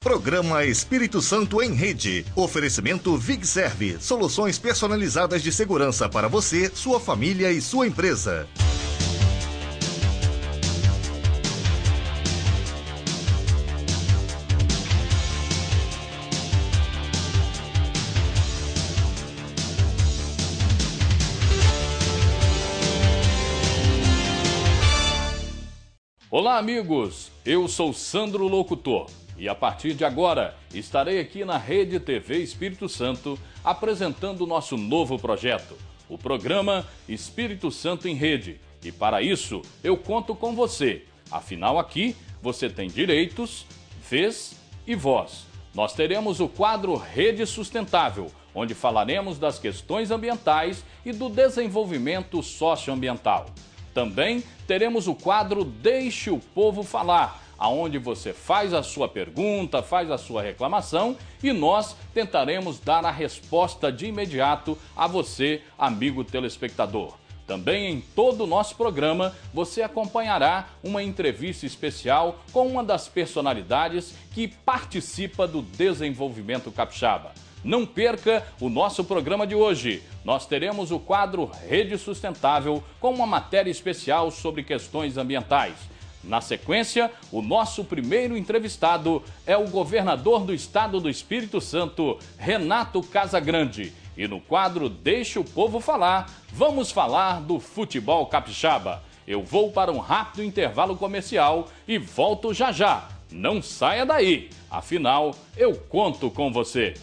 Programa Espírito Santo em Rede. Oferecimento VigServe. Soluções personalizadas de segurança para você, sua família e sua empresa. Olá, amigos. Eu sou Sandro Locutor. E a partir de agora, estarei aqui na Rede TV Espírito Santo apresentando o nosso novo projeto, o programa Espírito Santo em Rede. E para isso, eu conto com você. Afinal, aqui você tem direitos, vez e voz. Nós teremos o quadro Rede Sustentável, onde falaremos das questões ambientais e do desenvolvimento socioambiental. Também teremos o quadro Deixe o Povo Falar, aonde você faz a sua pergunta, faz a sua reclamação e nós tentaremos dar a resposta de imediato a você, amigo telespectador. Também em todo o nosso programa você acompanhará uma entrevista especial com uma das personalidades que participa do desenvolvimento capixaba. Não perca o nosso programa de hoje. Nós teremos o quadro Rede Sustentável com uma matéria especial sobre questões ambientais. Na sequência, o nosso primeiro entrevistado é o governador do estado do Espírito Santo, Renato Casagrande. E no quadro Deixe o Povo Falar, vamos falar do futebol capixaba. Eu vou para um rápido intervalo comercial e volto já já. Não saia daí, afinal, eu conto com você.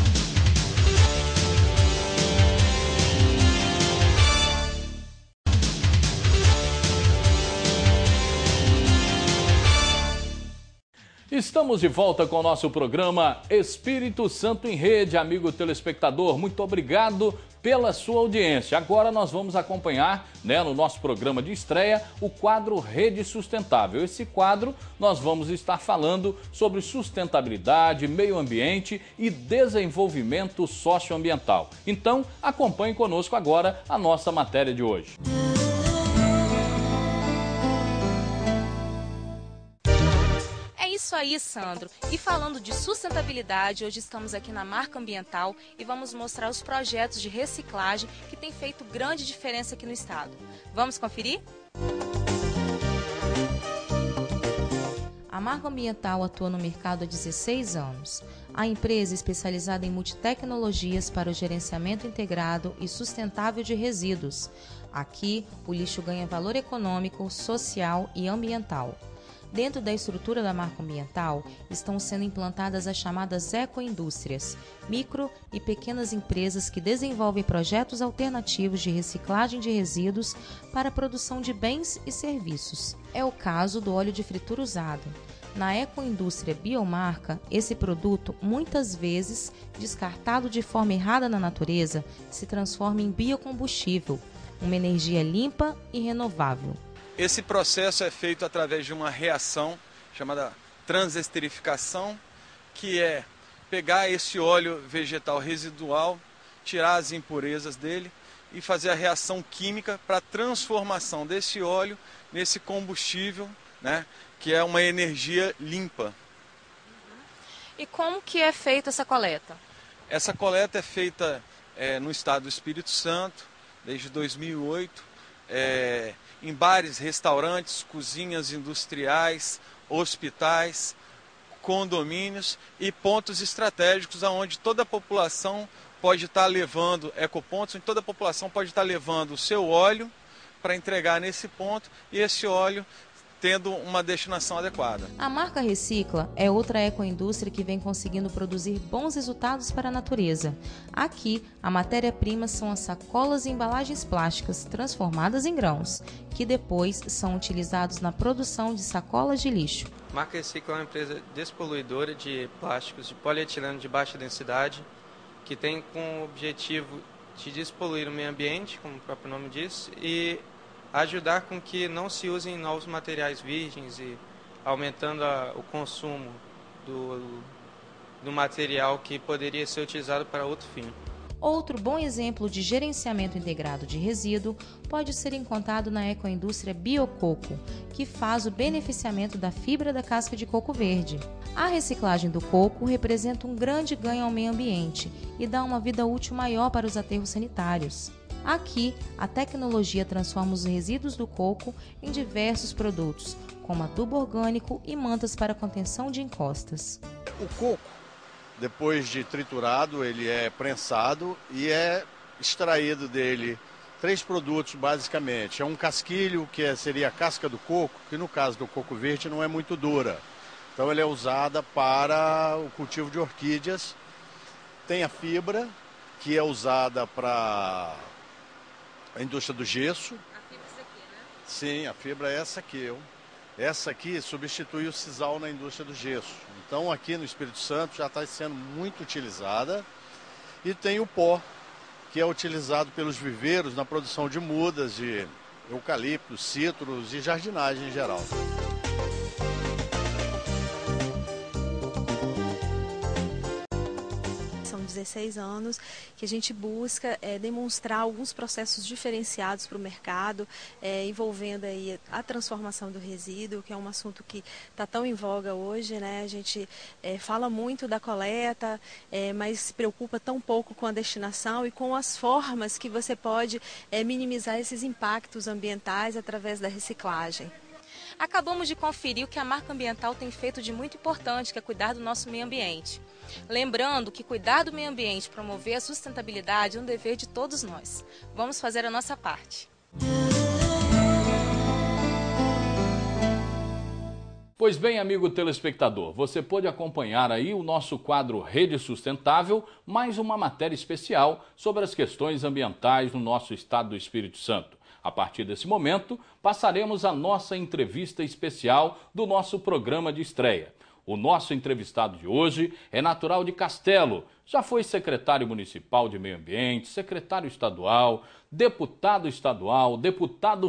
Estamos de volta com o nosso programa Espírito Santo em Rede, amigo telespectador. Muito obrigado pela sua audiência. Agora nós vamos acompanhar, no nosso programa de estreia, o quadro Rede Sustentável. Esse quadro nós vamos estar falando sobre sustentabilidade, meio ambiente e desenvolvimento socioambiental. Então, acompanhe conosco agora a nossa matéria de hoje. Isso aí, Sandro. E falando de sustentabilidade, hoje estamos aqui na Marca Ambiental e vamos mostrar os projetos de reciclagem que têm feito grande diferença aqui no estado. Vamos conferir? A Marca Ambiental atua no mercado há 16 anos. A empresa é especializada em multitecnologias para o gerenciamento integrado e sustentável de resíduos. Aqui, o lixo ganha valor econômico, social e ambiental. Dentro da estrutura da Marca Ambiental estão sendo implantadas as chamadas ecoindústrias, micro e pequenas empresas que desenvolvem projetos alternativos de reciclagem de resíduos para a produção de bens e serviços. É o caso do óleo de fritura usado. Na ecoindústria Biomarca, esse produto, muitas vezes descartado de forma errada na natureza, se transforma em biocombustível, uma energia limpa e renovável. Esse processo é feito através de uma reação chamada transesterificação, que é pegar esse óleo vegetal residual, tirar as impurezas dele e fazer a reação química para a transformação desse óleo nesse combustível, que é uma energia limpa. E como que é feita essa coleta? Essa coleta é feita no estado do Espírito Santo, desde 2008, em bares, restaurantes, cozinhas industriais, hospitais, condomínios e pontos estratégicos onde toda a população pode estar levando, ecopontos, onde toda a população pode estar levando o seu óleo para entregar nesse ponto e esse óleo tendo uma destinação adequada. A Marca Recicla é outra ecoindústria que vem conseguindo produzir bons resultados para a natureza. Aqui, a matéria-prima são as sacolas e embalagens plásticas transformadas em grãos, que depois são utilizados na produção de sacolas de lixo. A Marca Recicla é uma empresa despoluidora de plásticos de polietileno de baixa densidade, que tem como objetivo de despoluir o meio ambiente, como o próprio nome diz, e ajudar com que não se usem novos materiais virgens e aumentando o consumo do material que poderia ser utilizado para outro fim. Outro bom exemplo de gerenciamento integrado de resíduo pode ser encontrado na ecoindústria Biococo, que faz o beneficiamento da fibra da casca de coco verde. A reciclagem do coco representa um grande ganho ao meio ambiente e dá uma vida útil maior para os aterros sanitários. Aqui, a tecnologia transforma os resíduos do coco em diversos produtos, como adubo orgânico e mantas para contenção de encostas. O coco, depois de triturado, ele é prensado e é extraído dele 3 produtos basicamente. É um casquilho, que seria a casca do coco, que no caso do coco verde não é muito dura. Então ele é usada para o cultivo de orquídeas. Tem a fibra, que é usada para a indústria do gesso. A fibra é essa aqui, né? Sim, a fibra é essa aqui. Essa aqui substitui o sisal na indústria do gesso. Então aqui no Espírito Santo já está sendo muito utilizada. E tem o pó, que é utilizado pelos viveiros na produção de mudas, de eucaliptos, citros e jardinagem em geral. São 16 anos que a gente busca demonstrar alguns processos diferenciados para o mercado, envolvendo aí a transformação do resíduo, que é um assunto que está tão em voga hoje, né? A gente fala muito da coleta, mas se preocupa tão pouco com a destinação e com as formas que você pode minimizar esses impactos ambientais através da reciclagem. Acabamos de conferir o que a marca ambiental tem feito de muito importante, que é cuidar do nosso meio ambiente. Lembrando que cuidar do meio ambiente e promover a sustentabilidade é um dever de todos nós. Vamos fazer a nossa parte. Pois bem, amigo telespectador, você pode acompanhar aí o nosso quadro Rede Sustentável, mais uma matéria especial sobre as questões ambientais no nosso estado do Espírito Santo. A partir desse momento, passaremos a nossa entrevista especial do nosso programa de estreia. O nosso entrevistado de hoje é natural de Castelo, já foi secretário municipal de meio ambiente, secretário estadual, deputado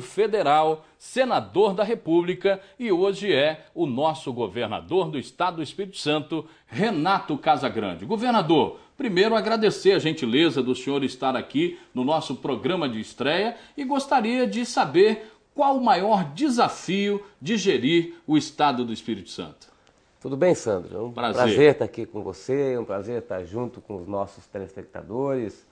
federal, senador da República e hoje é o nosso governador do estado do Espírito Santo, Renato Casagrande. Governador, primeiro agradecer a gentileza do senhor estar aqui no nosso programa de estreia e gostaria de saber qual o maior desafio de gerir o estado do Espírito Santo. Tudo bem, Sandro? É um prazer estar aqui com você, é um prazer estar junto com os nossos telespectadores.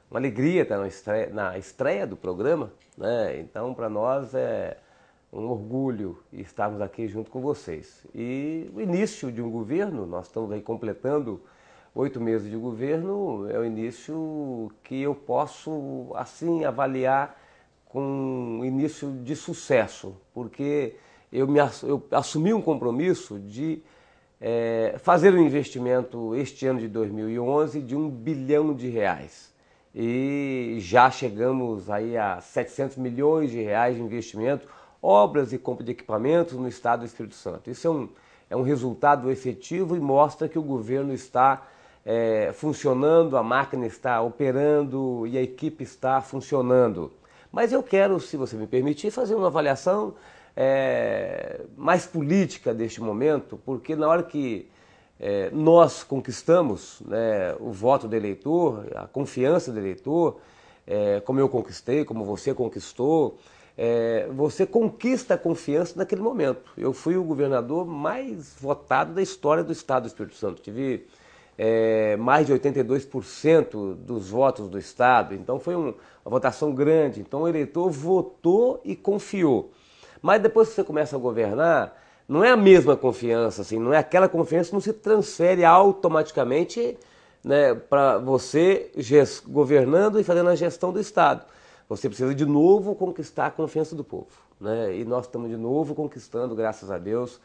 Uma alegria estar na estreia do programa, né? Então, para nós é um orgulho estarmos aqui junto com vocês. E o início de um governo, nós estamos aí completando 8 meses de governo, é o início que eu posso, assim, avaliar com um início de sucesso, porque eu assumi um compromisso de fazer um investimento este ano de 2011 de R$1 bilhão. E já chegamos aí a 700 milhões de reais de investimento, obras e compra de equipamentos no estado do Espírito Santo. Isso é um resultado efetivo e mostra que o governo está funcionando, a máquina está operando e a equipe está funcionando. Mas eu quero, se você me permitir, fazer uma avaliação mais política deste momento, porque na hora que nós conquistamos, né, o voto do eleitor, a confiança do eleitor, como eu conquistei, como você conquistou, você conquista a confiança naquele momento. Eu fui o governador mais votado da história do estado do Espírito Santo. Tive mais de 82% dos votos do estado, então foi uma votação grande. Então o eleitor votou e confiou. Mas depois que você começa a governar, não é a mesma confiança, assim, não é aquela confiança que não se transfere automaticamente, né, para você governando e fazendo a gestão do Estado. Você precisa de novo conquistar a confiança do povo, né? E nós estamos de novo conquistando, graças a Deus,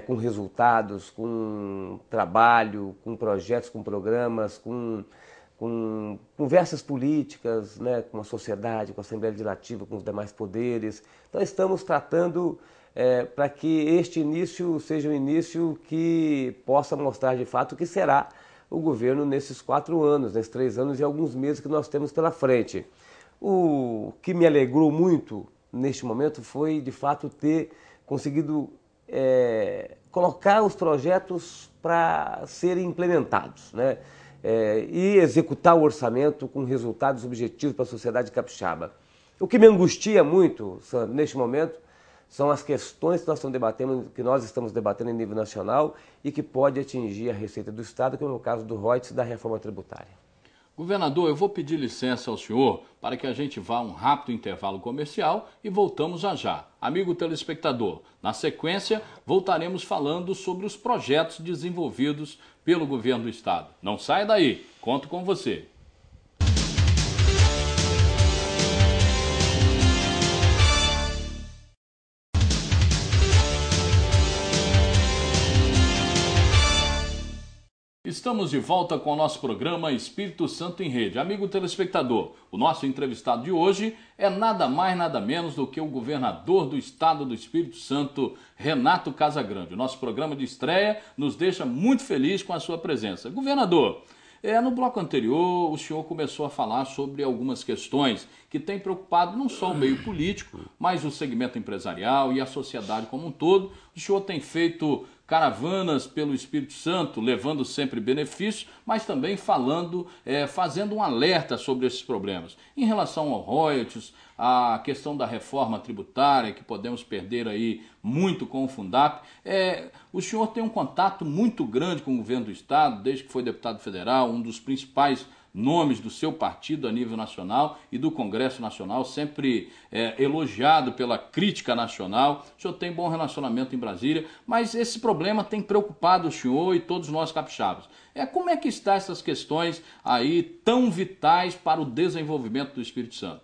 com resultados, com trabalho, com projetos, com programas, com conversas políticas, né, com a sociedade, com a Assembleia Legislativa, com os demais poderes. Então estamos tratando para que este início seja um início que possa mostrar de fato o que será o governo nesses 4 anos, nesses 3 anos e alguns meses que nós temos pela frente. O que me alegrou muito neste momento foi de fato ter conseguido colocar os projetos para serem implementados, né? e executar o orçamento com resultados objetivos para a sociedade capixaba. O que me angustia muito, Sandro, neste momento, são as questões que nós estamos debatendo em nível nacional e que pode atingir a receita do Estado, como é o caso do ROITS e da reforma tributária. Governador, eu vou pedir licença ao senhor para que a gente vá a um rápido intervalo comercial e voltamos já. Amigo telespectador, na sequência voltaremos falando sobre os projetos desenvolvidos pelo governo do estado. Não saia daí, conto com você. Estamos de volta com o nosso programa Espírito Santo em Rede. Amigo telespectador, o nosso entrevistado de hoje é nada mais, nada menos do que o governador do estado do Espírito Santo, Renato Casagrande. O nosso programa de estreia nos deixa muito feliz com a sua presença. Governador, no bloco anterior o senhor começou a falar sobre algumas questões que têm preocupado não só o meio político, mas o segmento empresarial e a sociedade como um todo. O senhor tem feito caravanas pelo Espírito Santo, levando sempre benefícios, mas também fazendo um alerta sobre esses problemas. Em relação ao royalties, a questão da reforma tributária, que podemos perder aí muito com o Fundap, o senhor tem um contato muito grande com o governo do estado, desde que foi deputado federal, um dos principais nomes do seu partido a nível nacional e do Congresso Nacional, sempre elogiado pela crítica nacional. O senhor tem bom relacionamento em Brasília, mas esse problema tem preocupado o senhor e todos nós capixabas. Como é que estão essas questões aí tão vitais para o desenvolvimento do Espírito Santo?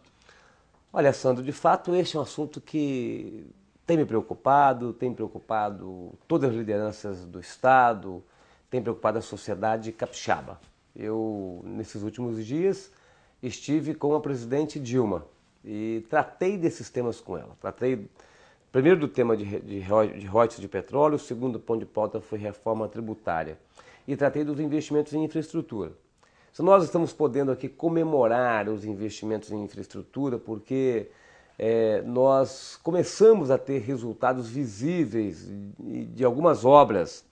Olha, Sandro, de fato este é um assunto que tem me preocupado, tem preocupado todas as lideranças do estado, tem preocupado a sociedade capixaba. Eu, nesses últimos dias, estive com a presidente Dilma e tratei desses temas com ela. Tratei primeiro do tema de royalties de petróleo, o segundo ponto de pauta foi reforma tributária. E tratei dos investimentos em infraestrutura. Se nós estamos podendo aqui comemorar os investimentos em infraestrutura porque nós começamos a ter resultados visíveis de algumas obras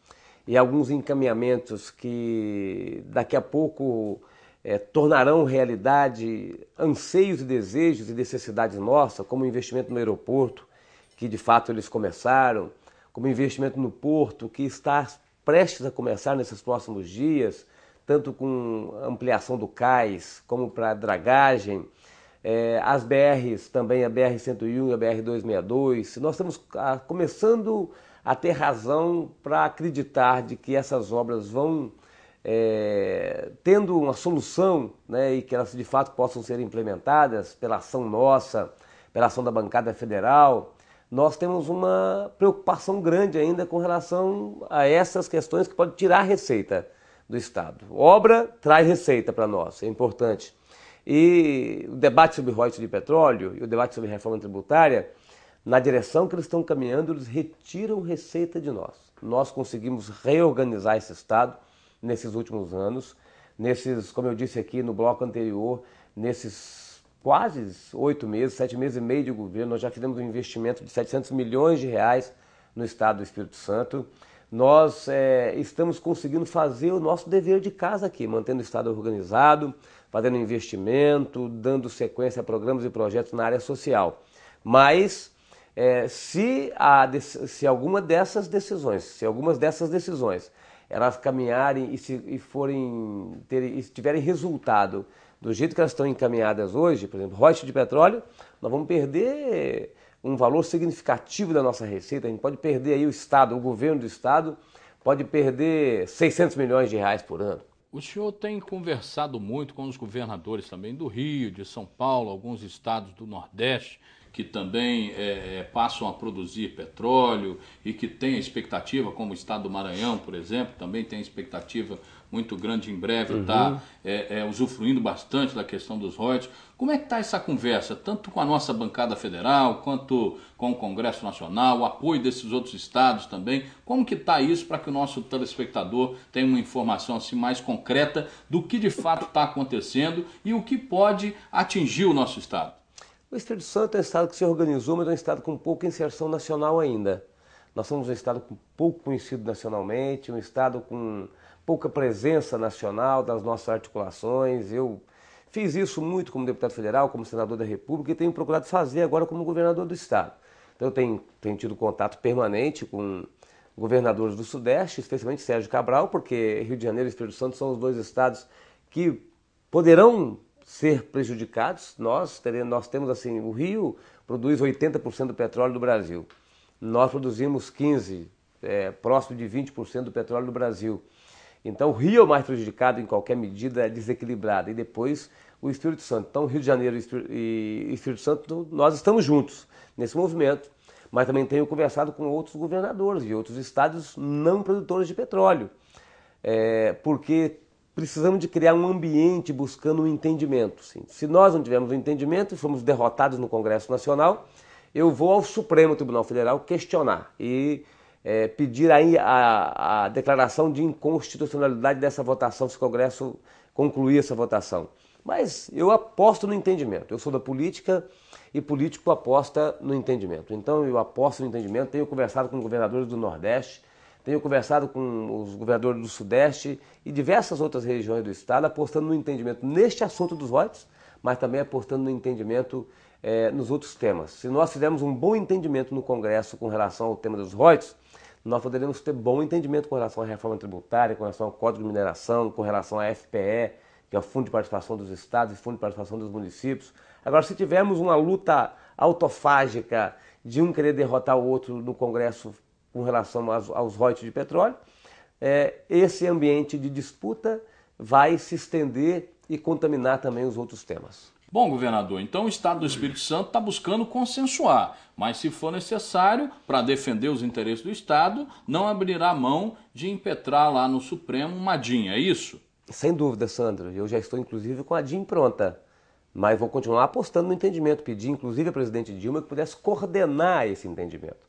e alguns encaminhamentos que daqui a pouco tornarão realidade anseios e desejos e necessidades nossas, como o investimento no aeroporto, que de fato eles começaram, como o investimento no porto, que está prestes a começar nesses próximos dias, tanto com ampliação do cais, como para dragagem, as BRs também, a BR-101 e a BR-262, nós estamos começando a ter razão para acreditar de que essas obras vão tendo uma solução, né, e que elas de fato possam ser implementadas pela ação nossa, pela ação da bancada federal. Nós temos uma preocupação grande ainda com relação a essas questões que podem tirar receita do Estado. Obra traz receita para nós, é importante. E o debate sobre royalties de petróleo e o debate sobre reforma tributária, na direção que eles estão caminhando, eles retiram receita de nós. Nós conseguimos reorganizar esse Estado nesses últimos anos, como eu disse aqui no bloco anterior, nesses quase 8 meses, 7 meses e meio de governo, nós já fizemos um investimento de 700 milhões de reais no Estado do Espírito Santo. Nós estamos conseguindo fazer o nosso dever de casa aqui, mantendo o Estado organizado, fazendo investimento, dando sequência a programas e projetos na área social. Mas se algumas dessas decisões elas caminharem e tiverem resultado do jeito que elas estão encaminhadas hoje, por exemplo, royalties de petróleo, nós vamos perder um valor significativo da nossa receita. A gente pode perder aí o governo do Estado pode perder 600 milhões de reais por ano. O senhor tem conversado muito com os governadores também do Rio, de São Paulo, alguns estados do Nordeste, que também passam a produzir petróleo e que tem a expectativa, como o estado do Maranhão, por exemplo, também tem a expectativa muito grande em breve, está usufruindo bastante da questão dos royalties. Como é que está essa conversa, tanto com a nossa bancada federal, quanto com o Congresso Nacional, o apoio desses outros estados também? Como que está isso para que o nosso telespectador tenha uma informação assim mais concreta do que de fato está acontecendo e o que pode atingir o nosso estado? O Espírito Santo é um estado que se organizou, mas é um estado com pouca inserção nacional ainda. Nós somos um estado pouco conhecido nacionalmente, um estado com pouca presença nacional das nossas articulações. Eu fiz isso muito como deputado federal, como senador da República e tenho procurado fazer agora como governador do Estado. Então eu tenho tido contato permanente com governadores do Sudeste, especialmente Sérgio Cabral, porque Rio de Janeiro e Espírito Santo são os dois estados que poderão ser prejudicados. Nós temos assim, o Rio produz 80% do petróleo do Brasil. Nós produzimos 15%, próximo de 20% do petróleo do Brasil. Então o Rio é o mais prejudicado em qualquer medida desequilibrada. E depois o Espírito Santo. Então Rio de Janeiro e Espírito Santo, nós estamos juntos nesse movimento. Mas também tenho conversado com outros governadores de outros estados não produtores de petróleo. Porque precisamos de criar um ambiente buscando um entendimento. Sim. Se nós não tivermos um entendimento e formos derrotados no Congresso Nacional, eu vou ao Supremo Tribunal Federal questionar e pedir aí a declaração de inconstitucionalidade dessa votação, se o Congresso concluir essa votação. Mas eu aposto no entendimento. Eu sou da política e político aposta no entendimento. Então eu aposto no entendimento, tenho conversado com governadores do Nordeste, tenho conversado com os governadores do Sudeste e diversas outras regiões do Estado, apostando no entendimento neste assunto dos royalties, mas também apostando no entendimento nos outros temas. Se nós fizermos um bom entendimento no Congresso com relação ao tema dos royalties, nós poderemos ter bom entendimento com relação à reforma tributária, com relação ao Código de Mineração, com relação à FPE, que é o Fundo de Participação dos Estados e Fundo de Participação dos Municípios. Agora, se tivermos uma luta autofágica de um querer derrotar o outro no Congresso com relação aos royalties de petróleo, esse ambiente de disputa vai se estender e contaminar também os outros temas. Bom, governador, então o Estado do Espírito Santo está buscando consensuar, mas se for necessário, para defender os interesses do Estado, não abrirá mão de impetrar lá no Supremo uma DIN, é isso? Sem dúvida, Sandro. Eu já estou, inclusive, com a DIN pronta. Mas vou continuar apostando no entendimento. Pedir, inclusive, à presidente Dilma que pudesse coordenar esse entendimento.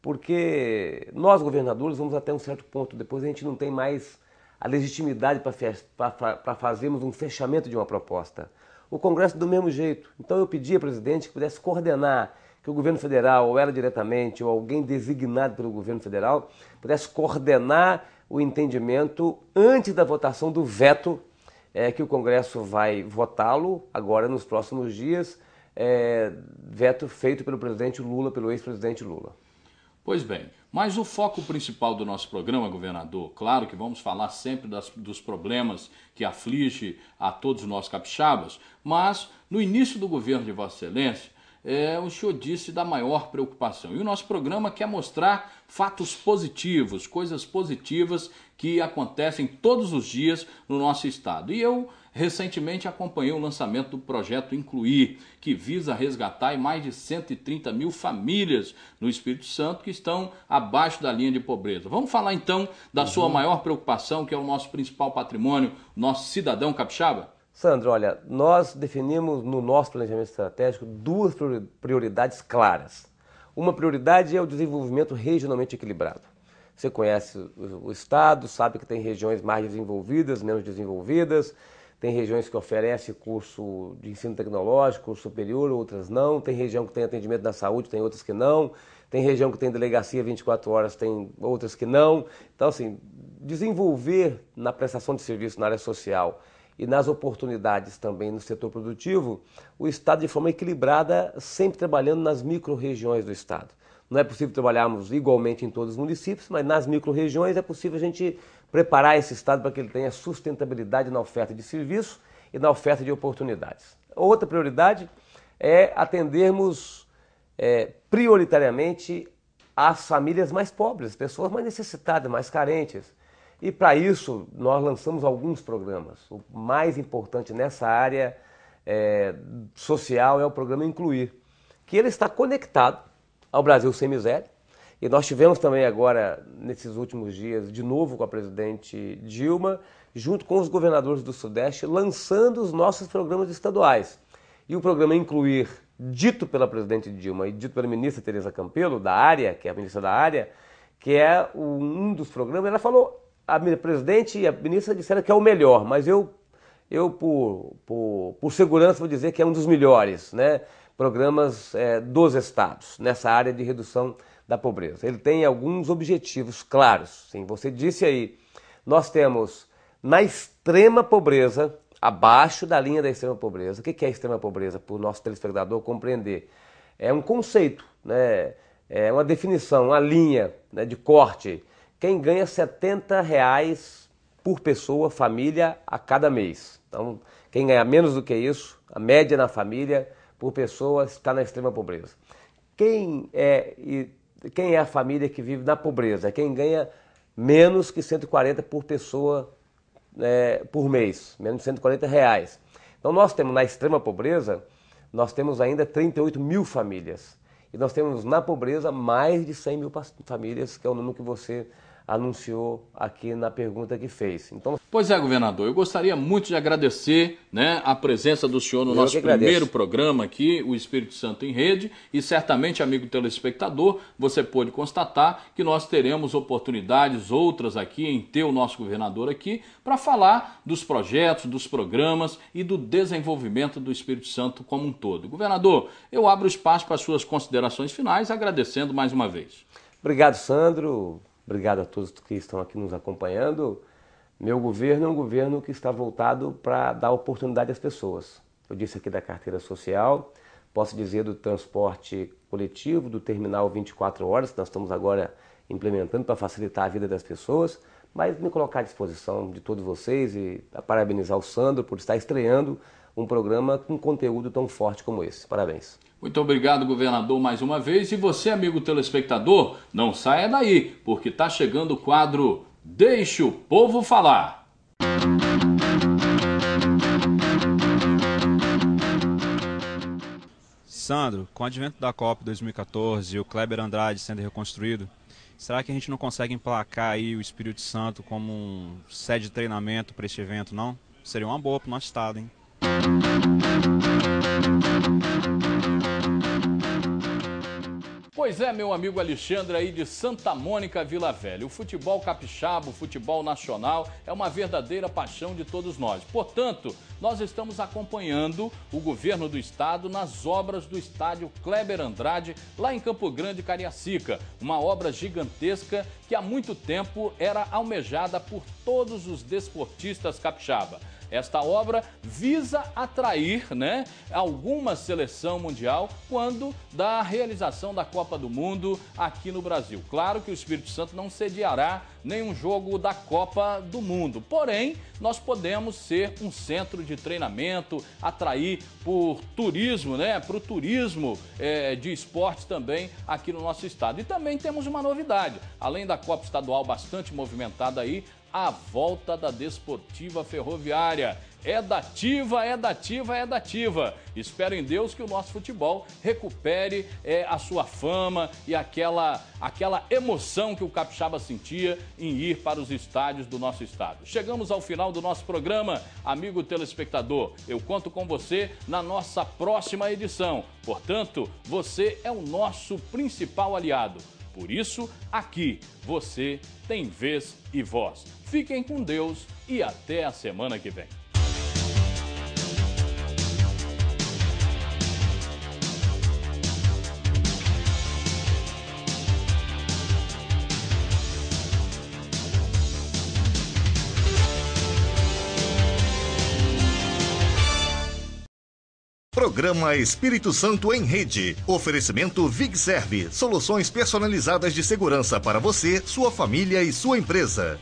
Porque nós, governadores, vamos até um certo ponto. Depois a gente não tem mais a legitimidade para fazermos um fechamento de uma proposta. O Congresso do mesmo jeito. Então eu pedi à presidente que pudesse coordenar, que o governo federal, ou ela diretamente, ou alguém designado pelo governo federal, pudesse coordenar o entendimento antes da votação do veto, que o Congresso vai votá-lo agora nos próximos dias, veto feito pelo presidente Lula, pelo ex-presidente Lula. Pois bem, mas o foco principal do nosso programa, governador, claro que vamos falar sempre dos problemas que aflige a todos os nossos capixabas, mas no início do governo de Vossa Excelência, o senhor disse da maior preocupação. E o nosso programa quer mostrar fatos positivos, coisas positivas que acontecem todos os dias no nosso estado. E eu recentemente acompanhei o lançamento do projeto Incluir, que visa resgatar mais de 130 mil famílias no Espírito Santo que estão abaixo da linha de pobreza. Vamos falar então da sua maior preocupação, que é o nosso principal patrimônio, nosso cidadão capixaba? Sandro, olha, nós definimos no nosso planejamento estratégico duas prioridades claras. Uma prioridade é o desenvolvimento regionalmente equilibrado. Você conhece o estado, sabe que tem regiões mais desenvolvidas, menos desenvolvidas, tem regiões que oferecem curso de ensino tecnológico, curso superior, outras não, tem região que tem atendimento na saúde, tem outras que não, tem região que tem delegacia 24 horas, tem outras que não. Então, assim, desenvolver na prestação de serviço na área social e nas oportunidades também no setor produtivo, o Estado de forma equilibrada, sempre trabalhando nas micro-regiões do Estado. Não é possível trabalharmos igualmente em todos os municípios, mas nas micro-regiões é possível a gente preparar esse Estado para que ele tenha sustentabilidade na oferta de serviço e na oferta de oportunidades. Outra prioridade é atendermos prioritariamente as famílias mais pobres, as pessoas mais necessitadas, mais carentes. E para isso nós lançamos alguns programas. O mais importante nessa área social é o programa Incluir, que ele está conectado ao Brasil Sem Miséria. E nós tivemos também agora, nesses últimos dias, de novo com a presidente Dilma, junto com os governadores do Sudeste, lançando os nossos programas estaduais. E o programa Incluir, dito pela presidente Dilma e dito pela ministra Tereza Campelo, da área, que é a ministra da área, que é um dos programas, ela falou, a presidente e a ministra disseram que é o melhor, mas eu por segurança vou dizer que é um dos melhores, né? Programas dos estados, nessa área de redução da pobreza. Ele tem alguns objetivos claros. Sim, você disse aí, Nós temos na extrema pobreza, abaixo da linha da extrema pobreza. O que é a extrema pobreza? Para o nosso telespectador compreender. É um conceito, né? É uma definição, uma linha, né, de corte. Quem ganha R$70 por pessoa, família, a cada mês. Então, quem ganha menos do que isso, a média na família, por pessoa, está na extrema pobreza. Quem é a família que vive na pobreza? É quem ganha menos que 140 por pessoa por mês, menos de R$140. Então nós temos na extrema pobreza, nós temos ainda 38 mil famílias. E nós temos na pobreza mais de 100 mil famílias, que é o número que você anunciou aqui na pergunta que fez. Então, pois é, governador, eu gostaria muito de agradecer, né, a presença do senhor no nosso primeiro programa aqui, o Espírito Santo em Rede, e certamente, amigo telespectador, você pôde constatar que nós teremos oportunidades outras aqui em ter o nosso governador aqui para falar dos projetos, dos programas e do desenvolvimento do Espírito Santo como um todo. Governador, eu abro espaço para as suas considerações finais, agradecendo mais uma vez. Obrigado, Sandro. Obrigado a todos que estão aqui nos acompanhando. Meu governo é um governo que está voltado para dar oportunidade às pessoas. Eu disse aqui da carteira social, posso dizer do transporte coletivo, do terminal 24 horas, que nós estamos agora implementando para facilitar a vida das pessoas, mas me colocar à disposição de todos vocês e parabenizar o Sandro por estar estreando um programa com conteúdo tão forte como esse. Parabéns. Muito obrigado, governador, mais uma vez. E você, amigo telespectador, não saia daí, porque está chegando o quadro Deixe o Povo Falar. Sandro, com o advento da Copa 2014 e o Kleber Andrade sendo reconstruído, será que a gente não consegue emplacar aí o Espírito Santo como um sede de treinamento para este evento, não? Seria uma boa para o nosso estado, hein? Pois é, meu amigo Alexandre aí de Santa Mônica, Vila Velha. O futebol capixaba, o futebol nacional é uma verdadeira paixão de todos nós. Portanto, nós estamos acompanhando o governo do estado nas obras do estádio Kleber Andrade, lá em Campo Grande, Cariacica. Uma obra gigantesca que há muito tempo era almejada por todos os desportistas capixaba. Esta obra visa atrair, né, alguma seleção mundial quando da realização da Copa do Mundo aqui no Brasil. Claro que o Espírito Santo não sediará nenhum jogo da Copa do Mundo, porém nós podemos ser um centro de treinamento, atrair por turismo, né, para o turismo de esportes também aqui no nosso estado. E também temos uma novidade, além da Copa Estadual bastante movimentada aí, a volta da Desportiva Ferroviária. É dativa, é dativa, é dativa. Espero em Deus que o nosso futebol recupere a sua fama e aquela emoção que o capixaba sentia em ir para os estádios do nosso estado. Chegamos ao final do nosso programa, amigo telespectador. Eu conto com você na nossa próxima edição. Portanto, você é o nosso principal aliado. Por isso, aqui, você tem vez e voz. Fiquem com Deus e até a semana que vem. Programa Espírito Santo em Rede. Oferecimento VigServe. Soluções personalizadas de segurança para você, sua família e sua empresa.